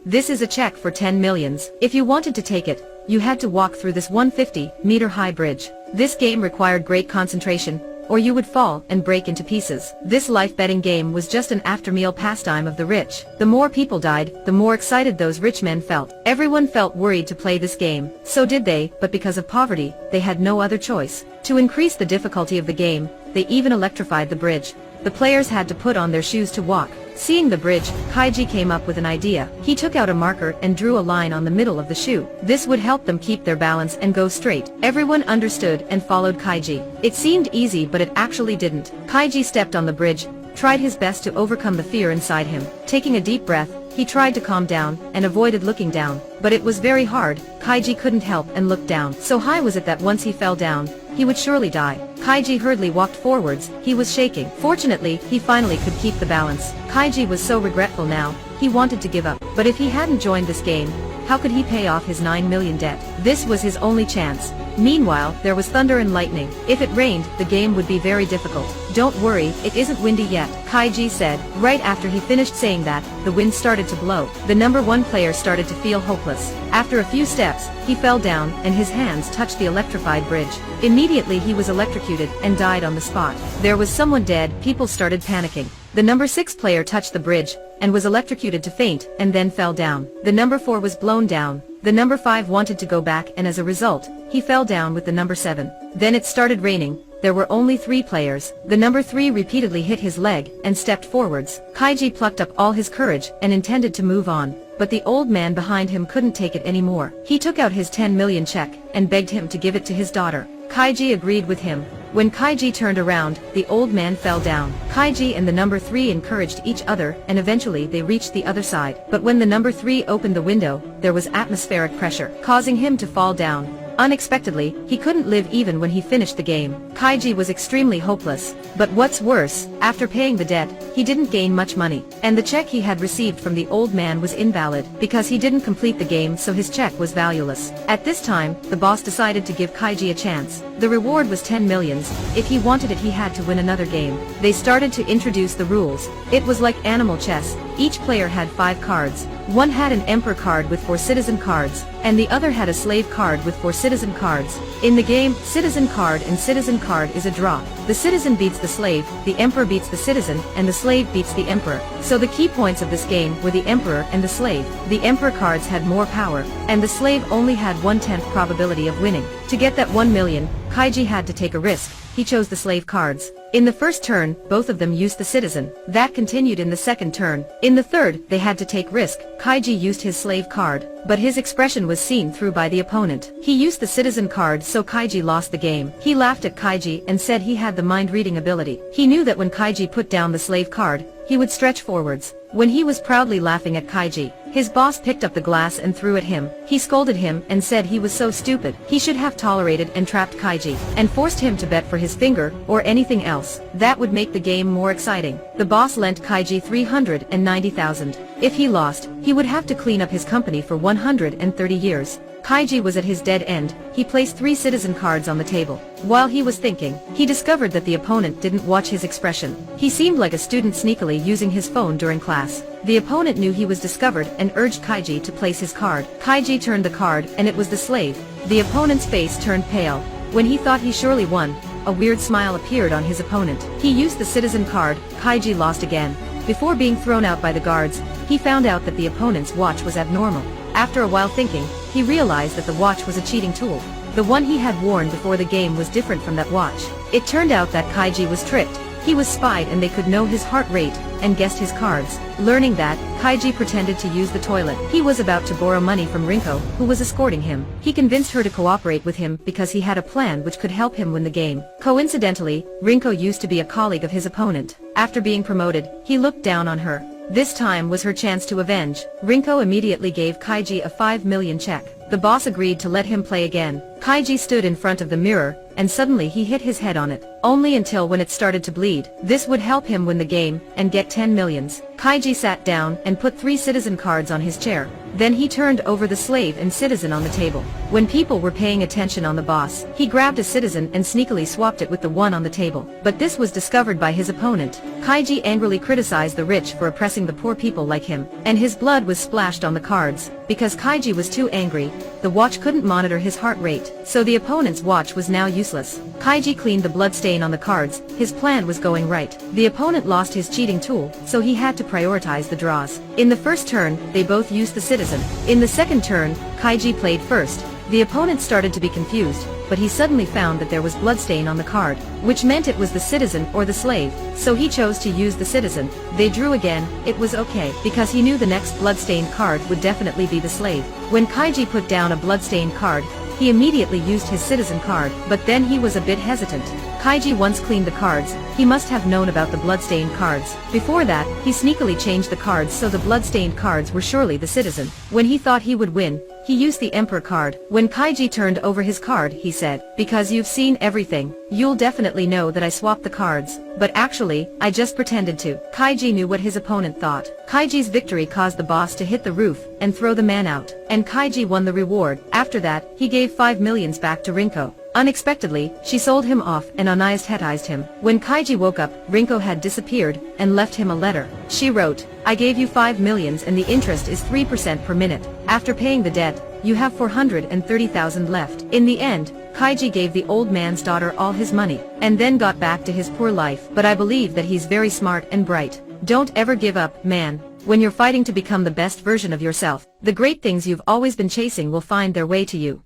This is a check for 10 millions. If you wanted to take it, you had to walk through this 150-meter-high bridge. This game required great concentration, or you would fall and break into pieces. This life betting game was just an after-meal pastime of the rich. The more people died, the more excited those rich men felt. Everyone felt worried to play this game. So did they, but because of poverty, they had no other choice. To increase the difficulty of the game, they even electrified the bridge. The players had to put on their shoes to walk. Seeing the bridge, Kaiji came up with an idea. He took out a marker and drew a line on the middle of the shoe. This would help them keep their balance and go straight. Everyone understood and followed Kaiji. It seemed easy, but it actually didn't. Kaiji stepped on the bridge, tried his best to overcome the fear inside him. Taking a deep breath, he tried to calm down and avoided looking down. But it was very hard. Kaiji couldn't help and look down. So high was it that once he fell down, he would surely die. Kaiji hurriedly walked forwards. He was shaking. Fortunately, he finally could keep the balance. Kaiji was so regretful now, he wanted to give up. But if he hadn't joined this game, how could he pay off his 9 million debt? This was his only chance. Meanwhile, there was thunder and lightning. If it rained, the game would be very difficult. Don't worry, it isn't windy yet, Kaiji said. Right after he finished saying that, the wind started to blow. The number 1 player started to feel hopeless. After a few steps, he fell down and his hands touched the electrified bridge. Immediately he was electrocuted and died on the spot. There was someone dead. People started panicking. The number 6 player touched the bridge and was electrocuted to faint and then fell down. The number 4 was blown down. The number 5 wanted to go back and as a result, he fell down with the number 7. Then it started raining. There were only 3 players. The number 3 repeatedly hit his leg and stepped forwards. Kaiji plucked up all his courage and intended to move on. But the old man behind him couldn't take it anymore. He took out his 10 million check and begged him to give it to his daughter. Kaiji agreed with him. When Kaiji turned around, the old man fell down. Kaiji and the number 3 encouraged each other and eventually they reached the other side. But when the number 3 opened the window, there was atmospheric pressure, causing him to fall down. Unexpectedly, he couldn't live even when he finished the game. Kaiji was extremely hopeless. But what's worse, after paying the debt, he didn't gain much money. And the check he had received from the old man was invalid, because he didn't complete the game, so his check was valueless. At this time, the boss decided to give Kaiji a chance. The reward was 10 millions. If he wanted it, he had to win another game. They started to introduce the rules. It was like animal chess. Each player had 5 cards. One had an emperor card with 4 citizen cards, and the other had a slave card with 4 citizen cards. In the game, citizen card and citizen card is a draw. The citizen beats the slave, the emperor beats the citizen, and the slave beats the emperor. So the key points of this game were the emperor and the slave. The emperor cards had more power, and the slave only had 1/10 probability of winning. To get that 1 million, Kaiji had to take a risk. He chose the slave cards. In the first turn, both of them used the citizen. That continued in the second turn. In the third, they had to take risk. Kaiji used his slave card, but his expression was seen through by the opponent. He used the citizen card, so Kaiji lost the game. He laughed at Kaiji and said he had the mind-reading ability. He knew that when Kaiji put down the slave card, he would stretch forwards. When he was proudly laughing at Kaiji, his boss picked up the glass and threw at him. He scolded him and said he was so stupid. He should have tolerated and trapped Kaiji, and forced him to bet for his finger or anything else. That would make the game more exciting. The boss lent Kaiji 390,000. If he lost, he would have to clean up his company for 130 years. Kaiji was at his dead end. He placed 3 citizen cards on the table. While he was thinking, he discovered that the opponent didn't watch his expression. He seemed like a student sneakily using his phone during class. The opponent knew he was discovered and urged Kaiji to place his card. Kaiji turned the card, and it was the slave. The opponent's face turned pale. When he thought he surely won, a weird smile appeared on his opponent. He used the citizen card. Kaiji lost again. Before being thrown out by the guards, he found out that the opponent's watch was abnormal. After a while thinking, he realized that the watch was a cheating tool. The one he had worn before the game was different from that watch. It turned out that Kaiji was tricked. He was spied and they could know his heart rate and guessed his cards. Learning that, Kaiji pretended to use the toilet. He was about to borrow money from Rinko, who was escorting him. He convinced her to cooperate with him because he had a plan which could help him win the game. Coincidentally, Rinko used to be a colleague of his opponent. After being promoted, he looked down on her. This time was her chance to avenge. Rinko immediately gave Kaiji a 5 million check. The boss agreed to let him play again. Kaiji stood in front of the mirror, and suddenly he hit his head on it. only until when it started to bleed. This would help him win the game and get 10 millions. Kaiji sat down and put 3 citizen cards on his chair. Then he turned over the slave and citizen on the table. When people were paying attention on the boss, he grabbed a citizen and sneakily swapped it with the one on the table. But this was discovered by his opponent. Kaiji angrily criticized the rich for oppressing the poor people like him, and his blood was splashed on the cards. Because Kaiji was too angry, the watch couldn't monitor his heart rate, so the opponent's watch was now useless. Kaiji cleaned the blood stain on the cards. His plan was going right. The opponent lost his cheating tool, so he had to prioritize the draws. In the first turn, they both used the citizen. In the second turn, Kaiji played first. The opponent started to be confused, but he suddenly found that there was bloodstain on the card, which meant it was the citizen or the slave, so he chose to use the citizen. They drew again. It was okay, because he knew the next bloodstained card would definitely be the slave. When Kaiji put down a bloodstained card, he immediately used his citizen card, but then he was a bit hesitant. Kaiji once cleaned the cards. He must have known about the bloodstained cards. Before that, he sneakily changed the cards so the bloodstained cards were surely the citizen. When he thought he would win, he used the Emperor card. When Kaiji turned over his card, he said, "Because you've seen everything, you'll definitely know that I swapped the cards. But actually, I just pretended to." Kaiji knew what his opponent thought. Kaiji's victory caused the boss to hit the roof and throw the man out, and Kaiji won the reward. After that, he gave 5 millions back to Rinko. Unexpectedly, she sold him off and anesthetized him. When Kaiji woke up, Rinko had disappeared and left him a letter. She wrote, "I gave you 5 millions and the interest is 3% per minute. After paying the debt, you have 430,000 left." In the end, Kaiji gave the old man's daughter all his money, and then got back to his poor life. But I believe that he's very smart and bright. Don't ever give up, man. When you're fighting to become the best version of yourself, the great things you've always been chasing will find their way to you.